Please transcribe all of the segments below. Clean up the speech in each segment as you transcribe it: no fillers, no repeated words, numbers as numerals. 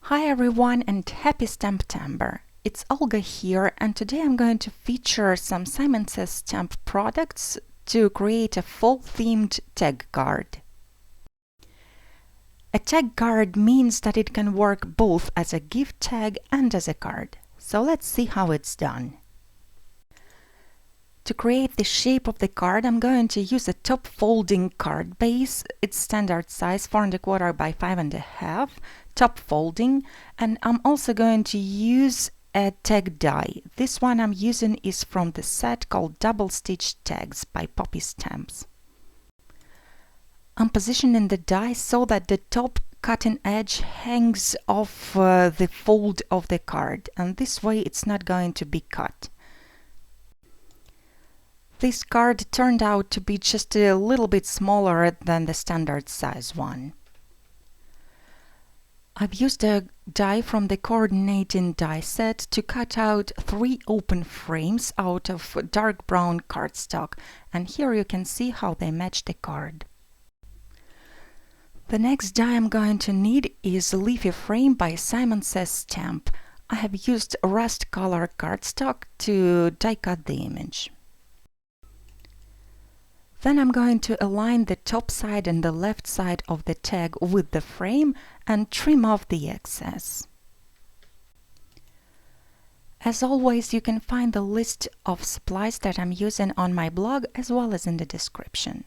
Hi everyone and happy Stamptember! It's Olga here, and today I'm going to feature some Simon Says stamp products to create a fall-themed tag card. A tag card means that it can work both as a gift tag and as a card. So let's see how it's done. To create the shape of the card, I'm going to use a top folding card base. It's standard size 4¼ by 5½, top folding, and I'm also going to use a tag die. This one I'm using is from the set called Double Stitch Tags by Poppy Stamps. I'm positioning the die so that the top cutting edge hangs off the fold of the card, and this way it's not going to be cut. This card turned out to be just a little bit smaller than the standard size one. I've used a die from the coordinating die set to cut out 3 open frames out of dark brown cardstock, and here you can see how they match the card. The next die I'm going to need is a LEAFY frame by Simon Says Stamp. I have used rust color cardstock to die cut the image. Then I'm going to align the top side and the left side of the tag with the frame and trim off the excess. As always, you can find the list of supplies that I'm using on my blog as well as in the description.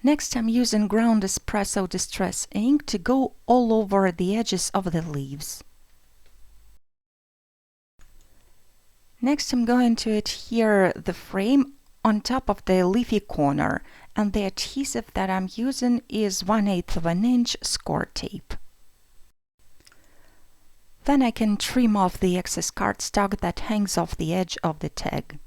Next, I'm using ground espresso distress ink to go all over the edges of the leaves. Next, I'm going to adhere the frame on top of the leafy corner, and the adhesive that I'm using is 1/8 inch Scor-Tape. Then I can trim off the excess cardstock that hangs off the edge of the tag.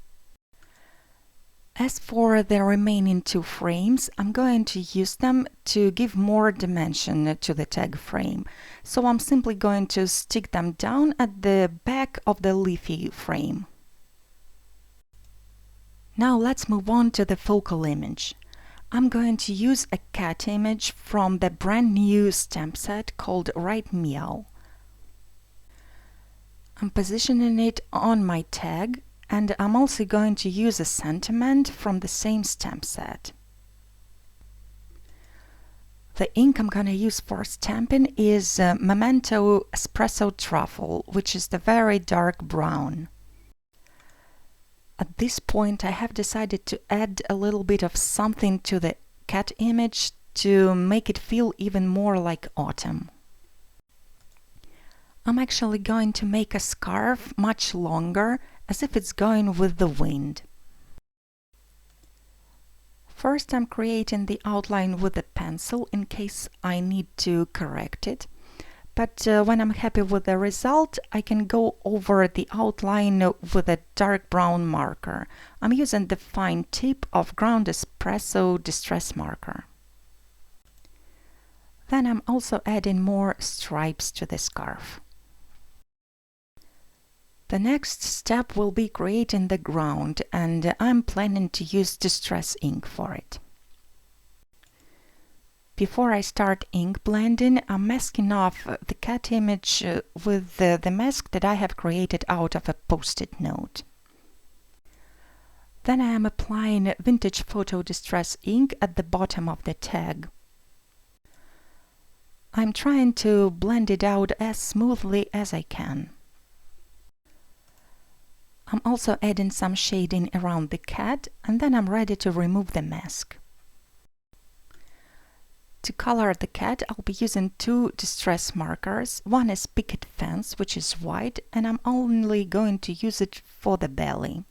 As for the remaining 2 frames, I'm going to use them to give more dimension to the tag frame. So I'm simply going to stick them down at the back of the leafy frame. Now let's move on to the focal image. I'm going to use a cat image from the brand new stamp set called Right Meow. I'm positioning it on my tag, and I'm also going to use a sentiment from the same stamp set. The ink I'm going to use for stamping is Memento Espresso Truffle, which is the very dark brown. At this point, I have decided to add a little bit of something to the cat image to make it feel even more like autumn. I'm actually going to make a scarf much longer, as if it's going with the wind. First, I'm creating the outline with a pencil in case I need to correct it. But when I'm happy with the result, I can go over the outline with a dark brown marker. I'm using the fine tip of ground espresso distress marker. Then I'm also adding more stripes to the scarf. The next step will be creating the ground, and I'm planning to use distress ink for it. Before I start ink blending, I'm masking off the cat image with the mask that I have created out of a post-it note. Then I am applying vintage photo distress ink at the bottom of the tag. I'm trying to blend it out as smoothly as I can. I'm also adding some shading around the cat, and then I'm ready to remove the mask. To color the cat, I'll be using 2 distress markers. One is Picket Fence, which is white, and I'm only going to use it for the belly.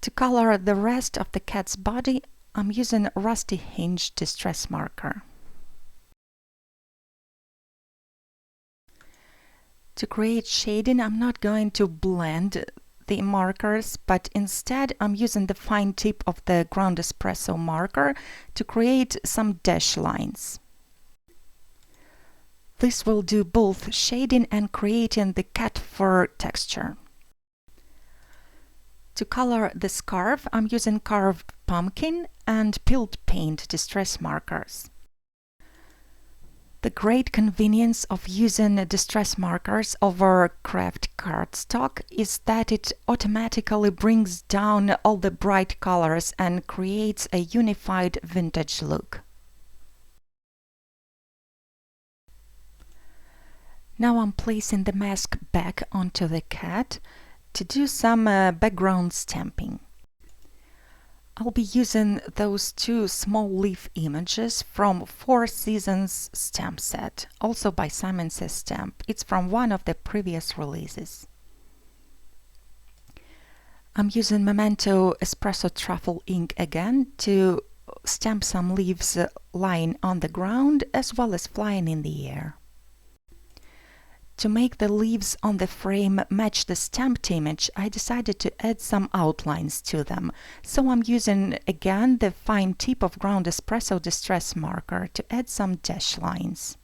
To color the rest of the cat's body, I'm using Rusty Hinge distress marker. To create shading, I'm not going to blend the markers, but instead I'm using the fine tip of the ground espresso marker to create some dash lines. This will do both shading and creating the cat fur texture. To color the scarf, I'm using carved pumpkin and peeled paint distress markers. The great convenience of using distress markers over craft cardstock is that it automatically brings down all the bright colors and creates a unified vintage look. Now I'm placing the mask back onto the cat to do some background stamping. I'll be using those two small leaf images from Four Seasons stamp set, also by Simon Says Stamp. It's from one of the previous releases. I'm using Memento Espresso Truffle ink again to stamp some leaves lying on the ground as well as flying in the air. To make the leaves on the frame match the stamped image, I decided to add some outlines to them. So I'm using again the fine tip of ground espresso distress marker to add some dash lines.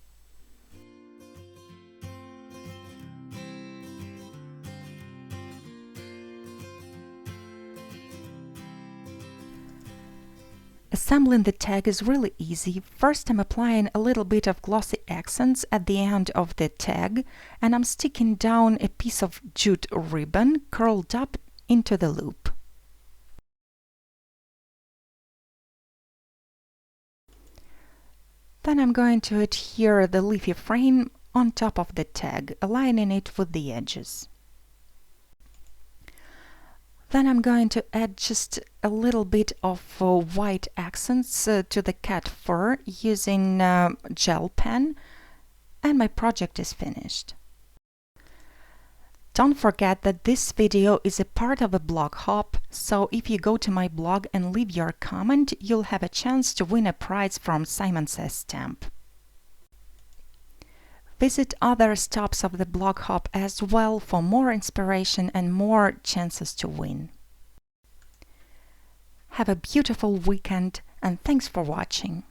Assembling the tag is really easy. First I'm applying a little bit of glossy accents at the end of the tag, and I'm sticking down a piece of jute ribbon curled up into the loop. Then I'm going to adhere the leafy frame on top of the tag, aligning it with the edges. Then I'm going to add just a little bit of white accents to the cat fur using gel pen, and my project is finished. Don't forget that this video is a part of a blog hop, so if you go to my blog and leave your comment, you'll have a chance to win a prize from Simon Says Stamp. Visit other stops of the blog hop as well for more inspiration and more chances to win. Have a beautiful weekend and thanks for watching.